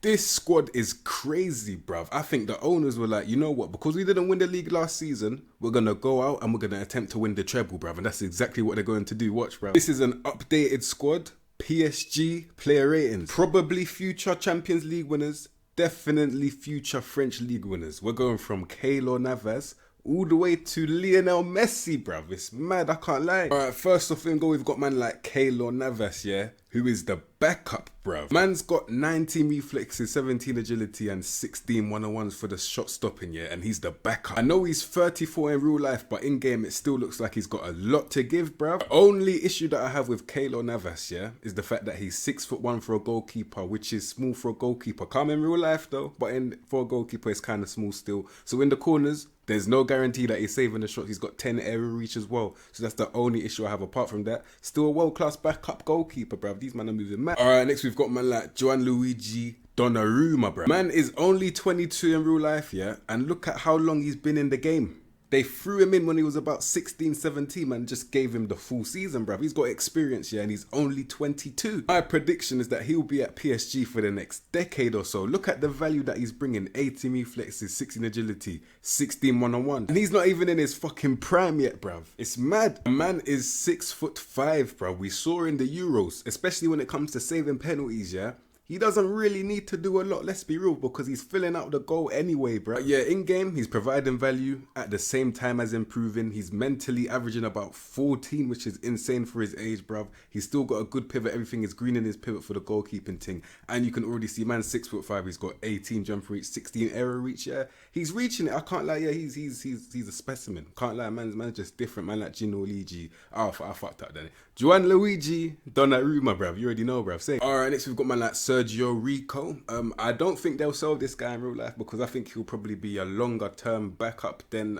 This squad is crazy, bruv. I think the owners were like, you know what? Because we didn't win the league last season, we're going to go out and we're going to attempt to win the treble, bruv. And that's exactly what they're going to do. Watch, bruv. This is an updated squad. PSG player ratings. Probably future Champions League winners. Definitely future French league winners. We're going from Keylor Navas all the way to Lionel Messi, bruv. It's mad, I can't lie. Alright, first off in goal, we've got man like Keylor Navas, yeah? Who is the backup, bruv. Man's got 19 reflexes, 17 agility, and 16 one-on-ones for the shot stopping, yeah? And he's the backup. I know he's 34 in real life, but in game, it still looks like he's got a lot to give, bruv. The only issue that I have with Keylor Navas, yeah? Is the fact that he's 6'1" for a goalkeeper, which is small for a goalkeeper. Calm in real life, though, but for a goalkeeper, it's kind of small still. So in the corners, there's no guarantee that he's saving the shots. He's got 10 area reach as well. So that's the only issue I have. Apart from that, still a world-class backup goalkeeper, bruv. These men are moving mad. Alright, next we've got man like Gianluigi Donnarumma, bruv. Man is only 22 in real life, yeah? And look at how long he's been in the game. They threw him in when he was about 16, 17, and just gave him the full season, bruv. He's got experience, yeah, and he's only 22. My prediction is that he'll be at PSG for the next decade or so. Look at the value that he's bringing. 18 reflexes, 16 agility, 16 one-on-one. And he's not even in his fucking prime yet, bruv. It's mad. The man is 6'5", bruv. We saw in the Euros, especially when it comes to saving penalties, yeah? He doesn't really need to do a lot, let's be real, because he's filling out the goal anyway, bro. But yeah, in game, he's providing value at the same time as improving. He's mentally averaging about 14, which is insane for his age, bruv. He's still got a good pivot. Everything is green in his pivot for the goalkeeping thing. And you can already see, man's 6'5". He's got 18 jump reach, 16 error reach, yeah. He's reaching it. I can't lie, yeah, he's a specimen. Can't lie, man's just different. Man like Gianluigi. Oh, I fucked up then. Gianluigi Donnarumma, bruv. You already know, bruv. Say. Alright, next we've got man like Sergio Rico. I don't think they'll sell this guy in real life because I think he'll probably be a longer term backup than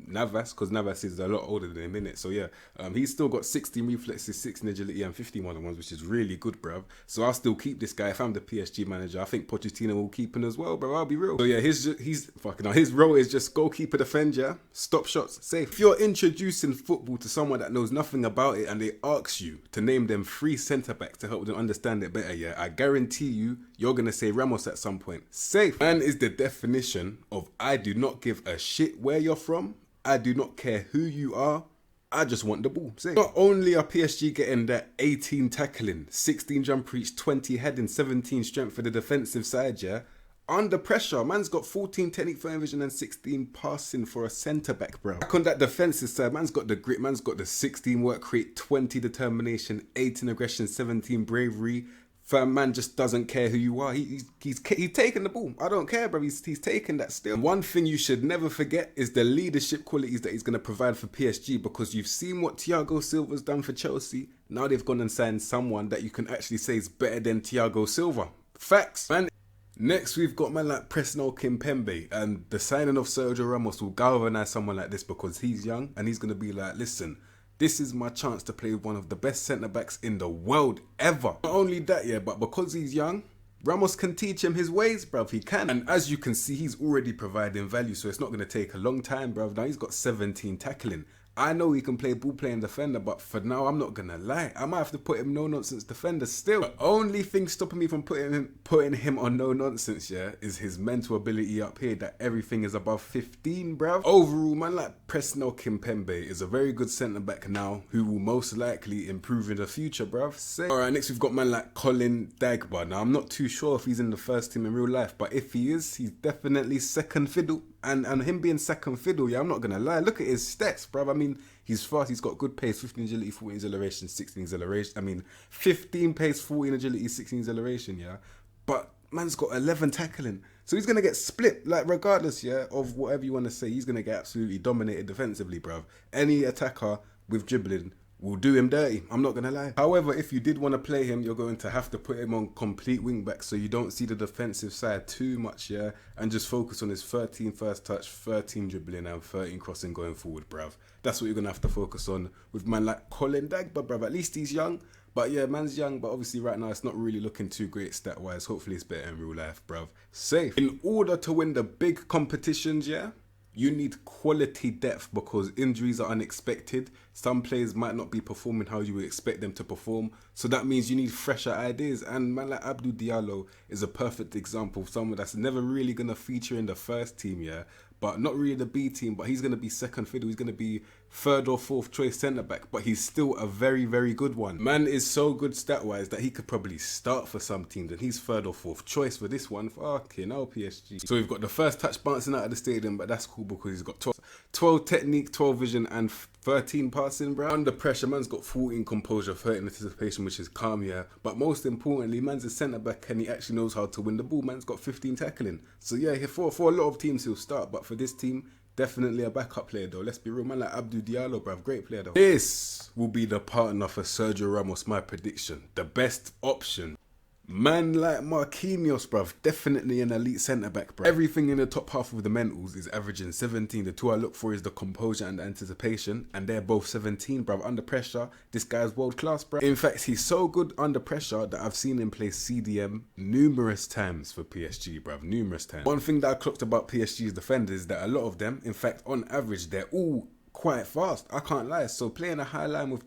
Navas, because Navas is a lot older than him, innit? So yeah, he's still got 16 reflexes, 16 agility, and 51 one-on-ones, which is really good, bruv. So I'll still keep this guy. If I'm the PSG manager, I think Pochettino will keep him as well, bro. I'll be real. So yeah, his role is just goalkeeper, defender, stop shots, safe. If you're introducing football to someone that knows nothing about it and they ask you to name them 3 centre-backs to help them understand it better, yeah, I guarantee you're going to say Ramos at some point. Safe. Man is the definition of I do not give a shit where you're from. I do not care who you are. I just want the ball. Safe. Not only are PSG getting that 18 tackling, 16 jump reach, 20 heading, 17 strength for the defensive side, yeah, under pressure, man's got 14 technique for vision and 16 passing for a centre-back, bro. Back on that defensive side, man's got the grit, man's got the 16 work rate, 20 determination, 18 aggression, 17 bravery. Fam, man just doesn't care who you are. He's taking the ball. I don't care, bro. He's taking that still. One thing you should never forget is the leadership qualities that he's going to provide for PSG, because you've seen what Thiago Silva's done for Chelsea. Now they've gone and signed someone that you can actually say is better than Thiago Silva. Facts, man. Next, we've got man like Presnel Kimpembe, and the signing of Sergio Ramos will galvanise someone like this because he's young and he's going to be like, listen, this is my chance to play with one of the best centre-backs in the world ever. Not only that, yeah, but because he's young, Ramos can teach him his ways, bruv. He can. And as you can see, he's already providing value, so it's not going to take a long time, bruv. Now he's got 17 tackling. I know he can play ball playing defender, but for now, I'm not going to lie. I might have to put him no-nonsense defender still. The only thing stopping me from putting him on no-nonsense, yeah, is his mental ability up here, that everything is above 15, bruv. Overall, man like Presnel Kimpembe is a very good centre-back now who will most likely improve in the future, bruv. Alright, next we've got man like Colin Dagbar. Now, I'm not too sure if he's in the first team in real life, but if he is, he's definitely second fiddle. And him being second fiddle, yeah, I'm not going to lie. Look at his stats, bruv. I mean, he's fast, he's got good pace, 15 agility, 14 acceleration, 16 acceleration. I mean, 15 pace, 14 agility, 16 acceleration, yeah. But man's got 11 tackling. So he's going to get split, like, regardless, yeah, of whatever you want to say. He's going to get absolutely dominated defensively, bruv. Any attacker with dribbling will do him dirty. I'm not going to lie. However, if you did want to play him, you're going to have to put him on complete wing back so you don't see the defensive side too much, yeah? And just focus on his 13 first touch, 13 dribbling, and 13 crossing going forward, bruv. That's what you're going to have to focus on with man like Colin Dagbar, bruv. At least he's young. But yeah, man's young, but obviously right now it's not really looking too great stat-wise. Hopefully it's better in real life, bruv. Safe. In order to win the big competitions, yeah, You need quality depth because injuries are unexpected. Some players might not be performing how you would expect them to perform. So that means you need fresher ideas. And man like Abdou Diallo is a perfect example of someone that's never really going to feature in the first team, yeah? But not really the B team, but he's going to be second fiddle. He's going to be third or fourth choice centre-back, but he's still a very, very good one. Man is so good stat-wise that he could probably start for some teams, and he's third or fourth choice for this one. Fucking hell, PSG. So we've got the first touch bouncing out of the stadium, but that's cool because he's got 12 technique, 12 vision, and 13 passing, bro. Under pressure, man's got 14 composure, 13 anticipation, which is calm, yeah. But most importantly, man's a centre-back and he actually knows how to win the ball. Man's got 15 tackling. So yeah, for a lot of teams he'll start, but for this team, definitely a backup player though. Let's be real, man like Abdou Diallo, bruv, great player though. This will be the partner for Sergio Ramos, my prediction. The best option. Man like Marquinhos, bruv, definitely an elite centre-back, bruv. Everything in the top half of the mentals is averaging 17. The two I look for is the composure and the anticipation, and they're both 17, bruv. Under pressure, this guy's world-class, bruv. In fact, he's so good under pressure that I've seen him play CDM numerous times for PSG, bruv, numerous times. One thing that I clocked about PSG's defenders is that a lot of them, in fact, on average, they're all quite fast. I can't lie. So playing a high line with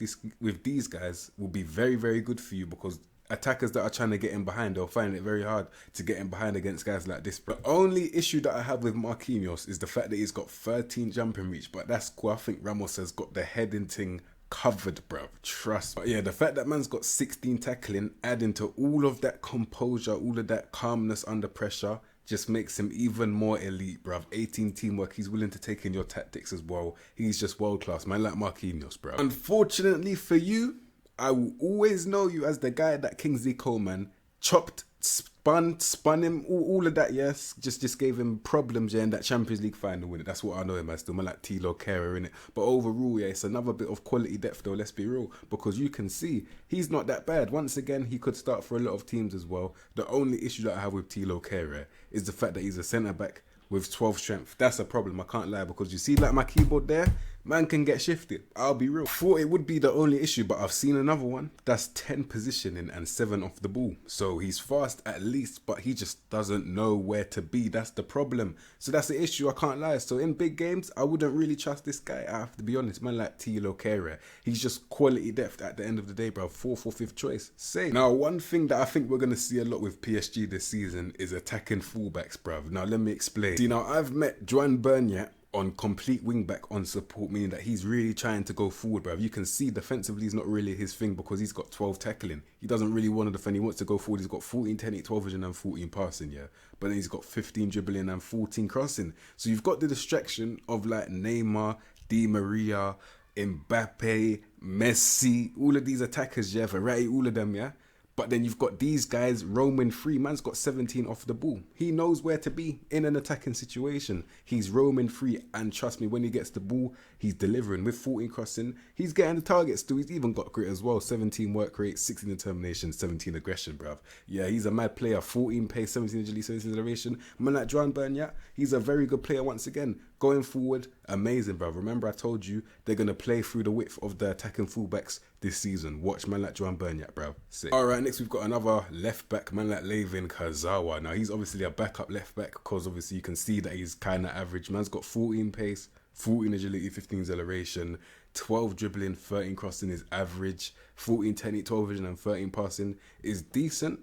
these guys will be very, very good for you because attackers that are trying to get in behind, they'll find it very hard to get in behind against guys like this. The only issue that I have with Marquinhos is the fact that he's got 13 jumping reach, but that's cool. I think Ramos has got the heading thing covered, bruv. Trust. But yeah, the fact that man's got 16 tackling, adding to all of that composure, all of that calmness under pressure, just makes him even more elite, bruv. 18 teamwork, he's willing to take in your tactics as well. He's just world class, man, like Marquinhos, bruv. Unfortunately for you, I will always know you as the guy that Kingsley Coleman chopped, spun him, all of that, yes. Just gave him problems, yeah, in that Champions League final win. That's what I know him as, still, man, like Tilo Kehrer, innit? But overall, yeah, it's another bit of quality depth, though, let's be real. Because you can see, he's not that bad. Once again, he could start for a lot of teams as well. The only issue that I have with Tilo Kehrer is the fact that he's a centre-back with 12 strength. That's a problem, I can't lie, because you see like my keyboard there, man can get shifted. I'll be real. Thought it would be the only issue, but I've seen another one. That's 10 positioning and 7 off the ball. So he's fast at least, but he just doesn't know where to be. That's the problem. So that's the issue, I can't lie. So in big games, I wouldn't really trust this guy. I have to be honest, man like Tilo Kehrer. He's just quality depth at the end of the day, bro. 4th or 5th choice. Say. Now, one thing that I think we're going to see a lot with PSG this season is attacking fullbacks, bro. Now, let me explain. See, now I've met Juan Bernat on complete wing back on support, meaning that he's really trying to go forward, bruv. You can see defensively is not really his thing because he's got 12 tackling. He doesn't really want to defend. He wants to go forward. He's got 14 technique, 12 vision and 14 passing, yeah. But then he's got 15 dribbling and 14 crossing. So you've got the distraction of like Neymar, Di Maria, Mbappe, Messi, all of these attackers, yeah, Verretti, all of them, yeah. But then you've got these guys roaming free. Man's got 17 off the ball. He knows where to be in an attacking situation. He's roaming free. And trust me, when he gets the ball, he's delivering. With 14 crossing, he's getting the targets too. He's even got grit as well. 17 work rate, 16 determination, 17 aggression, bruv. Yeah, he's a mad player. 14 pace, 17 agility, 17 acceleration. Man like Juan Bernat, he's a very good player once again. Going forward, amazing, bruv. Remember I told you they're going to play through the width of the attacking fullbacks this season. Watch man like Juan Bernat, bruv. Sick. Alright, next we've got another left back, man like Laven Kazawa. Now he's obviously a backup left back because obviously you can see that he's kind of average. Man's got 14 pace, 14 agility, 15 acceleration, 12 dribbling, 13 crossing is average, 14 technique, 12 vision and 13 passing is decent.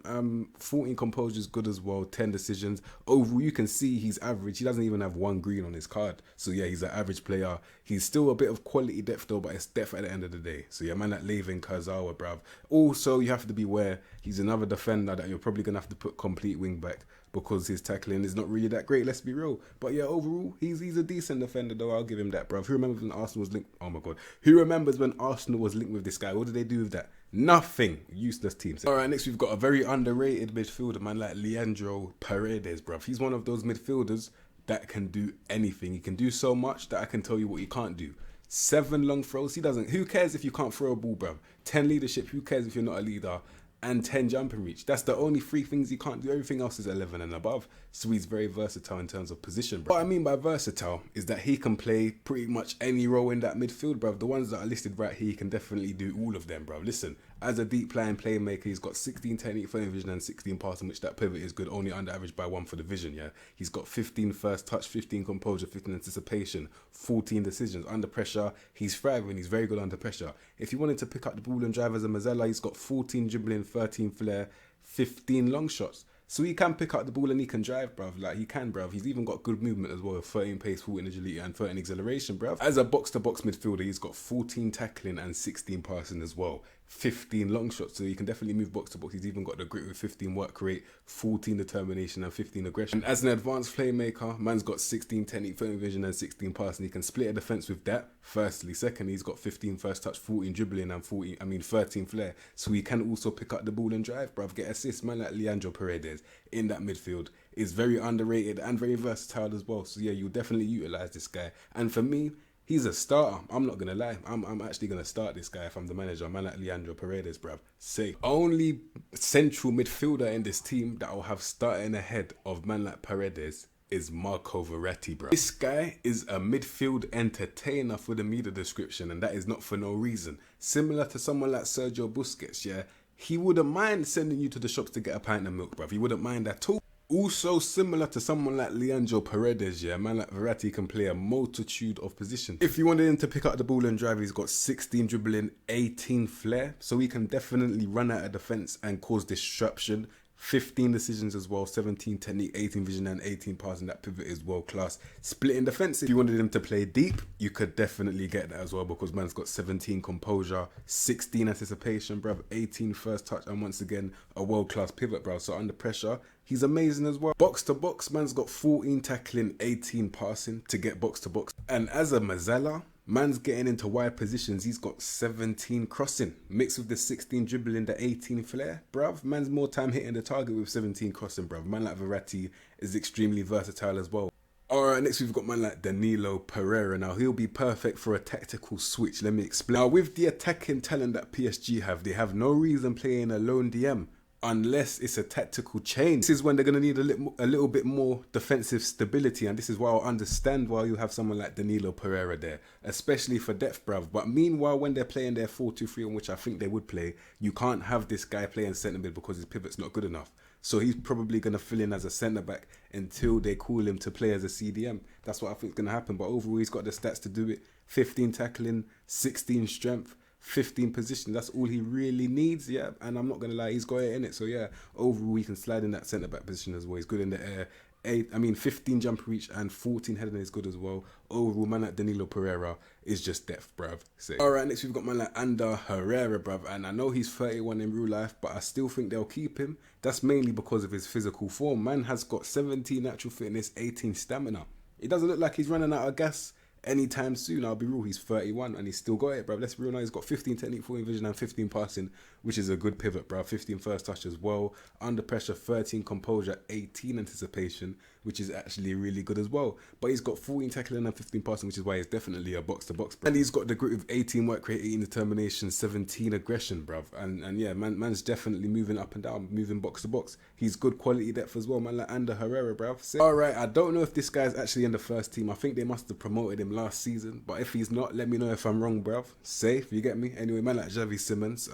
14 composure is good as well, 10 decisions. Overall, you can see he's average. He doesn't even have 1 green on his card. So yeah, he's an average player. He's still a bit of quality depth though, but it's depth at the end of the day. So yeah, man, that Laven Kazawa, bruv. Also, you have to beware, he's another defender that you're probably going to have to put complete wing back because his tackling is not really that great, let's be real. But yeah, overall, he's a decent defender though, I'll give him that, bruv. Who remembers when Arsenal was linked? Oh my God. Who remembers when Arsenal was linked with this guy? What did they do with that? Nothing. Useless team. Alright, next we've got a very underrated midfielder, man, like Leandro Paredes, bruv. He's one of those midfielders that can do anything. He can do so much that I can tell you what he can't do. 7 long throws. He doesn't. Who cares if you can't throw a ball, bruv? 10 leadership. Who cares if you're not a leader? And 10 jumping reach. That's the only 3 things he can't do. Everything else is 11 and above. So he's very versatile in terms of position, bro. What I mean by versatile is that he can play pretty much any role in that midfield, bro. The ones that are listed right here, he can definitely do all of them, bro. Listen, As a deep line playmaker, he's got 16 technique, 13 vision and 16 passing, which that pivot is good, only under average by 1 for the vision, yeah. He's got 15 first touch, 15 composure, 15 anticipation, 14 decisions. Under pressure, he's thriving, he's very good under pressure. If you wanted to pick up the ball and drive as a Mazzella, he's got 14 dribbling, 13 flair, 15 long shots. So he can pick up the ball and he can drive, bruv. Like, he can, bruv. He's even got good movement as well. 13 pace, 14 agility and 13 acceleration, bruv. As a box-to-box midfielder, he's got 14 tackling and 16 passing as well. 15 long shots, so he can definitely move box-to-box. He's even got the grit with 15 work rate, 14 determination and 15 aggression. And as an advanced playmaker, man's got 16 technique, 13 vision and 16 passing. He can split a defence with that, firstly. Secondly, he's got 15 first touch, 14 dribbling and 13 flair. So he can also pick up the ball and drive, bruv. Get assists. Man like Leandro Paredes in that midfield is very underrated and very versatile as well. So yeah, you'll definitely utilise this guy. And for me, he's a starter. I'm not going to lie. I'm actually going to start this guy if I'm the manager. Man like Leandro Paredes, bruv. Say. Only central midfielder in this team that I'll have starting ahead of man like Paredes is Marco Verretti, bruv. This guy is a midfield entertainer for the media description, and that is not for no reason. Similar to someone like Sergio Busquets, yeah? He wouldn't mind sending you to the shops to get a pint of milk, bruv. He wouldn't mind at all. Also similar to someone like Leandro Paredes, yeah, man like Verretti can play a multitude of positions. If you wanted him to pick up the ball and drive, he's got 16 dribbling, 18 flair, so he can definitely run out of defence and cause disruption. 15 decisions as well, 17 technique, 18 vision and 18 passing. That pivot is world class. Splitting defence, if you wanted him to play deep, you could definitely get that as well, because man's got 17 composure, 16 anticipation, bruv, 18 first touch, and once again a world class pivot, bruv. So under pressure, he's amazing as well. Box to box, man's got 14 tackling, 18 passing to get box to box. And as a Mazzella, man's getting into wide positions. He's got 17 crossing, mixed with the 16 dribbling, the 18 flair. Bruv, man's more time hitting the target with 17 crossing, bruv. Man like Verretti is extremely versatile as well. Alright, next we've got man like Danilo Pereira. Now, he'll be perfect for a tactical switch. Let me explain. Now, with the attacking talent that PSG have, they have no reason playing a lone DM unless it's a tactical change. This is when they're going to need a little bit more defensive stability, and this is why I'll understand why you have someone like Danilo Pereira there, especially for depth, bruv. But meanwhile, when they're playing their 4-2-3, on which I think they would play, you can't have this guy playing centre mid because his pivot's not good enough. So he's probably going to fill in as a centre back until they call him to play as a CDM. That's what I think is going to happen. But overall, he's got the stats to do it. 15 tackling, 16 strength, 15 position. That's all he really needs, yeah. And I'm not going to lie, he's got it in it. So yeah, overall, he can slide in that centre back position as well. He's good in the air. 15 jump reach and 14 heading is good as well. Overall, man like Danilo Pereira is just depth, bruv. Alright, next we've got man like Ander Herrera, bruv. And I know he's 31 in real life, but I still think they'll keep him. That's mainly because of his physical form. Man has got 17 natural fitness, 18 stamina. It doesn't look like he's running out of gas anytime soon. I'll be real, he's 31 and he's still got it, bruv. Let's be real now, he's got 15 technique, 14 vision and 15 passing, which is a good pivot, bruv. 15 first touch as well. Under pressure, 13 composure, 18 anticipation, which is actually really good as well. But he's got 14 tackling and 15 passing, which is why he's definitely a box-to-box. And he's got the grit with 18 work rate, 18 determination, 17 aggression, bruv. And yeah, man's definitely moving up and down, moving box-to-box. He's good quality depth as well, man like Ander Herrera, bruv. Alright, I don't know if this guy's actually in the first team. I think they must have promoted him last season. But if he's not, let me know if I'm wrong, bruv. Safe, you get me? Anyway, man like Xavi Simons.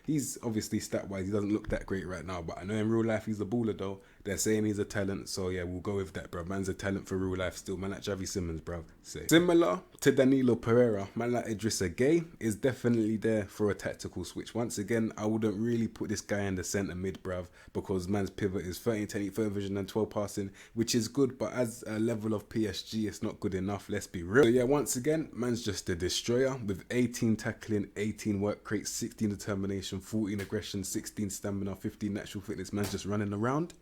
He's obviously stat-wise, he doesn't look that great right now. But I know in real life he's a baller though. They're saying he's a talent, so yeah, we'll go with that, bro. Man's a talent for real life still. Man like Xavi Simons, bro. Similar to Danilo Pereira, man like Idrissa Gueye is definitely there for a tactical switch. Once again, I wouldn't really put this guy in the centre mid, bruv, because man's pivot is 13 technique, 13 vision and 12 passing, which is good, but as a level of PSG, it's not good enough, let's be real. So yeah, once again, man's just a destroyer with 18 tackling, 18 work rate, 16 determination, 14 aggression, 16 stamina, 15 natural fitness. Man's just running around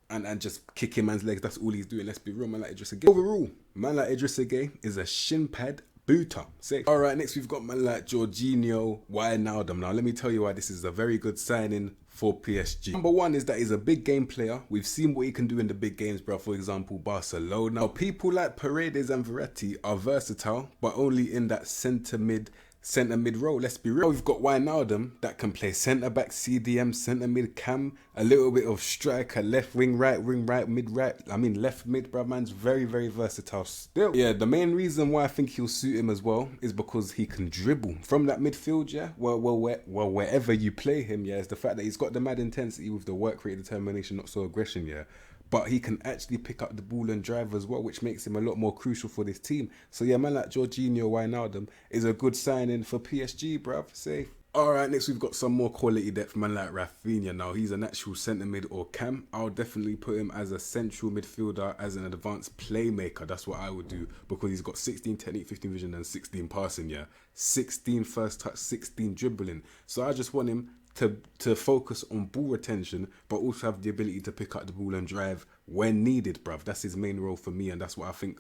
and just kicking man's legs. That's all he's doing. Let's be real, man like Idrissa Gueye. Overall, man like Idrissa Gueye is a shin pad booter. Alright, next we've got man like Jorginho Wijnaldum. Now let me tell you why this is a very good signing for PSG. Number one is that he's a big game player. We've seen what he can do in the big games, bro. For example, Barcelona. Now, people like Paredes and Verretti are versatile, but only in that centre mid centre mid role. Let's be real. We've got Wijnaldum that can play centre back, CDM, centre mid, cam, a little bit of striker, left wing, right, mid right. I mean left mid, bruv. Man's very, very versatile still. Yeah, the main reason why I think he'll suit him as well is because he can dribble from that midfield. Yeah, well, wherever you play him, yeah, it's the fact that he's got the mad intensity with the work rate, determination, not so aggression. Yeah. But he can actually pick up the ball and drive as well, which makes him a lot more crucial for this team. So yeah, man like Jorginho Wijnaldum is a good signing for PSG, bruv. Safe. Alright, next we've got some more quality depth, man like Rafinha. Now, he's an actual centre mid or cam. I'll definitely put him as a central midfielder, as an advanced playmaker. That's what I would do, because he's got 16 technique, 15 vision and 16 passing, yeah. 16 first touch, 16 dribbling. So I just want him to focus on ball retention, but also have the ability to pick up the ball and drive when needed, bruv. That's his main role for me, and that's what I think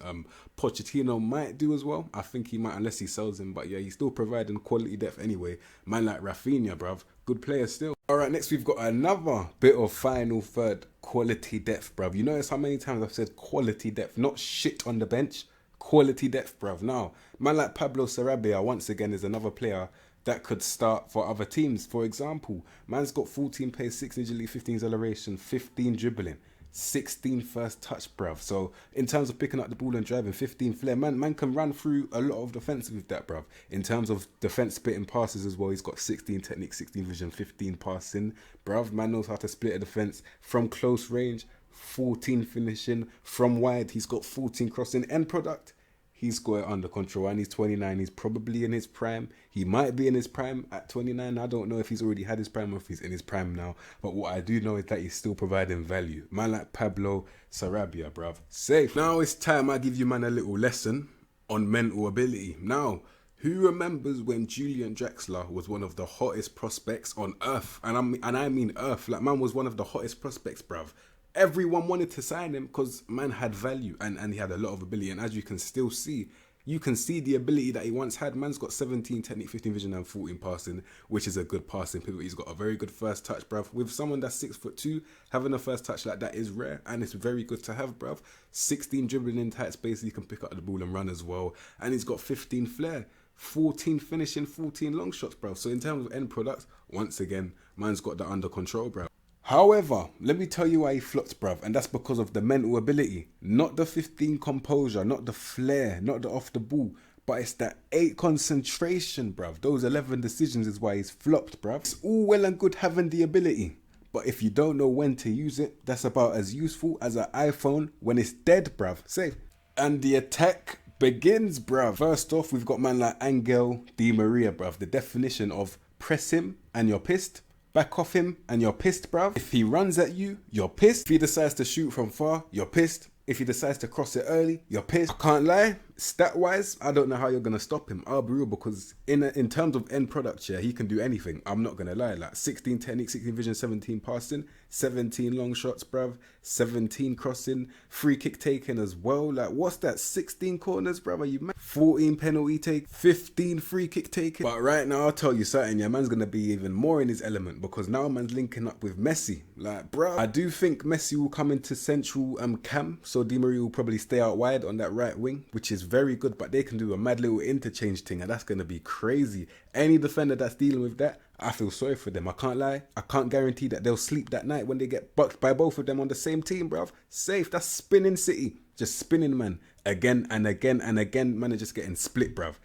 Pochettino might do as well. I think he might, unless he sells him, but yeah, he's still providing quality depth anyway. Man like Rafinha, bruv, good player still. Alright, next we've got another bit of final third quality depth, bruv. You notice how many times I've said quality depth, not shit on the bench, quality depth, bruv. Now, man like Pablo Sarabia, once again, is another player that could start for other teams. For example, man's got 14 pace, 6 agility, 15 acceleration, 15 dribbling, 16 first touch, bruv. So in terms of picking up the ball and driving, 15 flair, man can run through a lot of defensive with that, bruv. In terms of defense splitting passes as well, he's got 16 technique, 16 vision, 15 passing, bruv. Man knows how to split a defense from close range, 14 finishing, from wide, he's got 14 crossing. End product, he's got it under control, and he's 29. He's probably in his prime. He might be in his prime at 29. I don't know if he's already had his prime or if he's in his prime now. But what I do know is that he's still providing value. Man like Pablo Sarabia, bruv. Safe. Now it's time I give you, man, a little lesson on mental ability. Now, who remembers when Julian Draxler was one of the hottest prospects on earth? And I mean earth. Like, man was one of the hottest prospects, bruv. Everyone wanted to sign him because man had value and he had a lot of ability. And as you can still see, you can see the ability that he once had. Man's got 17 technique, 15 vision and 14 passing, which is a good passing pivot. He's got a very good first touch, bruv. With someone that's 6'2", having a first touch like that is rare, and it's very good to have, bruv. 16 dribbling in tight space, he can pick up the ball and run as well. And he's got 15 flair, 14 finishing, 14 long shots, bruv. So in terms of end products, once again, man's got that under control, bruv. However, let me tell you why he flopped, bruv, and that's because of the mental ability. Not the 15 composure, not the flair, not the off the ball, but it's that 8 concentration, bruv. Those 11 decisions is why he's flopped, bruv. It's all well and good having the ability, but if you don't know when to use it, that's about as useful as an iPhone when it's dead, bruv. Safe. And the attack begins, bruv. First off, we've got man like Angel Di Maria, bruv. The definition of press him and you're pissed. Back off him and you're pissed, bruv. If he runs at you, you're pissed. If he decides to shoot from far, you're pissed. If he decides to cross it early, you're pissed. I can't lie, stat-wise, I don't know how you're going to stop him. I'll be real, because in terms of end product, yeah, he can do anything. I'm not going to lie. Like 16 technique, 16 vision, 17 passing, 17 long shots, bruv, 17 crossing, free kick taking as well. Like, what's that? 16 corners, bruv? Are you mad? 14 penalty take, 15 free kick taking. But right now, I'll tell you something, yeah, man's going to be even more in his element, because now man's linking up with Messi. Like, bruv, I do think Messi will come into central cam, so Di Maria will probably stay out wide on that right wing, which is very good, but they can do a mad little interchange thing, and that's going to be crazy. Any defender that's dealing with that, I feel sorry for them. I can't lie. I can't guarantee that they'll sleep that night when they get bucked by both of them on the same team, bruv. Safe. That's spinning City. Just spinning, man. Again and again and again. Man are just getting split, bruv.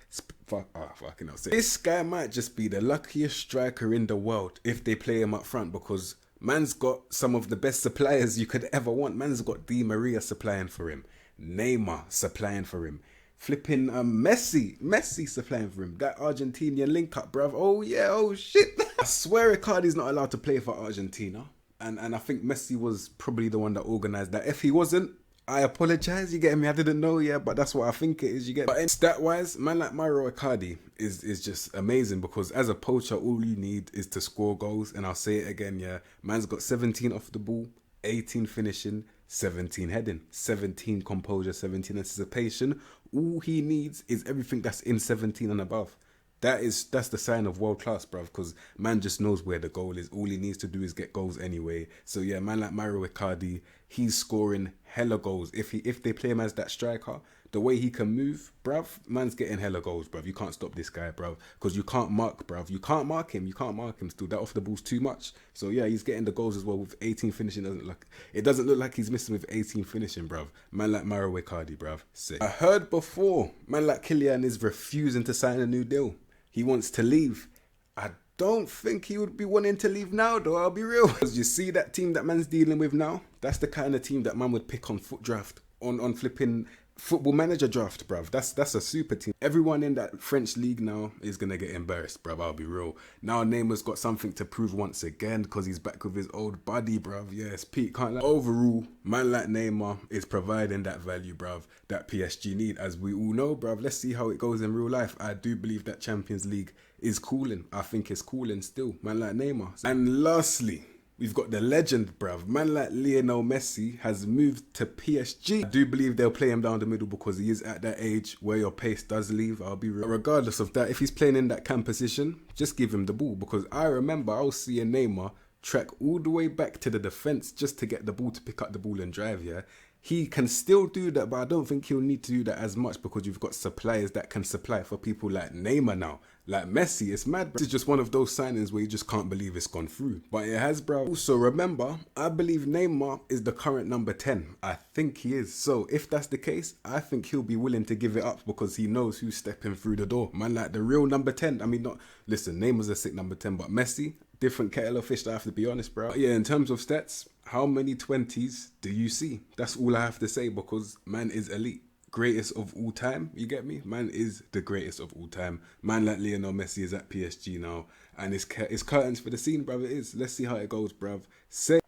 Fucking hell. This guy might just be the luckiest striker in the world if they play him up front, because man's got some of the best suppliers you could ever want. Man's got Di Maria supplying for him. Neymar supplying for him. Flipping Messi supplying for him. That Argentinian link up, bruv. Oh yeah, oh shit. I swear Icardi's not allowed to play for Argentina. And I think Messi was probably the one that organised that. If he wasn't, I apologise, you get me? I didn't know, yeah, but that's what I think it is, you get me? But stat-wise, man like Mauro Icardi is just amazing, because as a poacher, all you need is to score goals. And I'll say it again, yeah. Man's got 17 off the ball, 18 finishing, 17 heading, 17 composure, 17 anticipation. All he needs is everything that's in 17 and above. That's the sign of world class, bruv, because man just knows where the goal is. All he needs to do is get goals anyway. So yeah, man like Mauro Icardi, he's scoring hella goals. If they play him as that striker, the way he can move, bruv, man's getting hella goals, bruv. You can't stop this guy, bruv, because you can't mark, bruv. You can't mark him. You can't mark him still. That off the ball's too much. So yeah, he's getting the goals as well with 18 finishing. It doesn't look like he's missing with 18 finishing, bruv. Man like Mauro Icardi, bruv. Sick. I heard before, man like Kylian is refusing to sign a new deal. He wants to leave. I don't think he would be wanting to leave now, though. I'll be real. Because you see that team that man's dealing with now? That's the kind of team that man would pick on foot draft, on flipping Football Manager draft, bruv. That's a super team. Everyone in that French league now is gonna get embarrassed, bruv. I'll be real. Now Neymar's got something to prove once again because he's back with his old buddy, bruv. Yes, Pete can't lie. Overall, man like Neymar is providing that value, bruv, that PSG need. As we all know, bruv. Let's see how it goes in real life. I do believe that Champions League is cooling. I think it's cooling still. Man like Neymar. And lastly, we've got the legend, bruv. Man like Lionel Messi has moved to PSG. I do believe they'll play him down the middle because he is at that age where your pace does leave. I'll be real. Regardless of that, if he's playing in that cam position, just give him the ball. Because I remember I was seeing Neymar track all the way back to the defence just to get the ball, to pick up the ball and drive, yeah? He can still do that, but I don't think he'll need to do that as much because you've got suppliers that can supply for people like Neymar now. Like Messi, it's mad, bro. This is just one of those signings where you just can't believe it's gone through. But it has, bro. Also, remember, I believe Neymar is the current number 10. I think he is. So, if that's the case, I think he'll be willing to give it up because he knows who's stepping through the door. Man, like the real number 10. I mean, listen, Neymar's a sick number 10, but Messi, different kettle of fish, I have to be honest, bro. But yeah, in terms of stats, how many 20s do you see? That's all I have to say because man is elite. Greatest of all time, you get me? Man is the greatest of all time. Man like Lionel Messi is at PSG now. And it's curtains for the scene, bruv. It is. Let's see how it goes, bruv.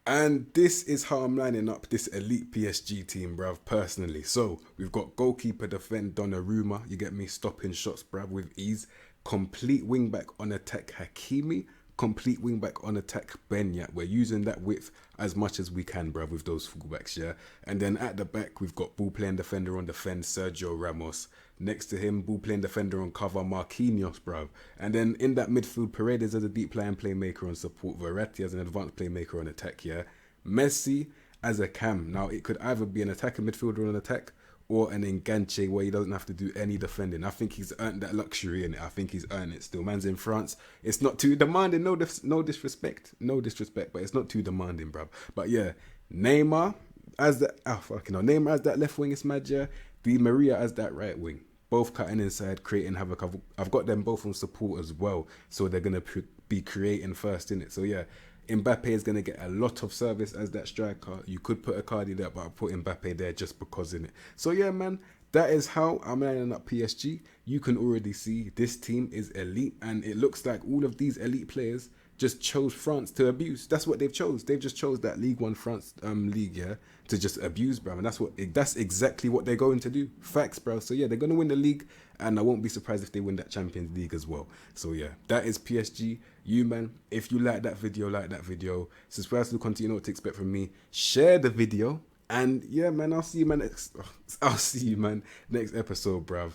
And this is how I'm lining up this elite PSG team, bruv, personally. So, we've got goalkeeper defend Donnarumma, you get me? Stopping shots, bruv, with ease. Complete wingback on attack Hakimi. Complete wing back on attack Benya. We're using that width as much as we can, bruv, with those fullbacks, yeah. And then at the back, we've got ball playing defender on defense, Sergio Ramos. Next to him, ball playing defender on cover, Marquinhos, bruv. And then in that midfield, Paredes as a deep lying playmaker on support, Verretti as an advanced playmaker on attack, yeah. Messi as a cam. Now it could either be an attacker midfielder on attack or an enganche where he doesn't have to do any defending. I think he's earned that luxury in it. I think he's earned it still. Man's in France. It's not too demanding. No disrespect. No disrespect, but it's not too demanding, bruv. But yeah, Neymar as that... Neymar as that left wing is mad, yeah. Di Maria as that right wing. Both cutting inside, creating havoc. I've got them both on support as well. So they're going to be creating first, innit? So yeah, Mbappe is going to get a lot of service as that striker. You could put Icardi there, but I put Mbappe there just because in it. So yeah, man, that is how I'm lining up PSG. You can already see this team is elite, and it looks like all of these elite players just chose France to abuse. That's what they've chose. They've just chose that League One France league, yeah, to just abuse, bro. And that's exactly what they're going to do. Facts, bro. So yeah, they're going to win the league, and I won't be surprised if they win that Champions League as well. So yeah, that is PSG. You, man, if you like that video, subscribe to continue, you know what to expect from me. Share the video, and yeah, man, I'll see you, man, next episode, bruv.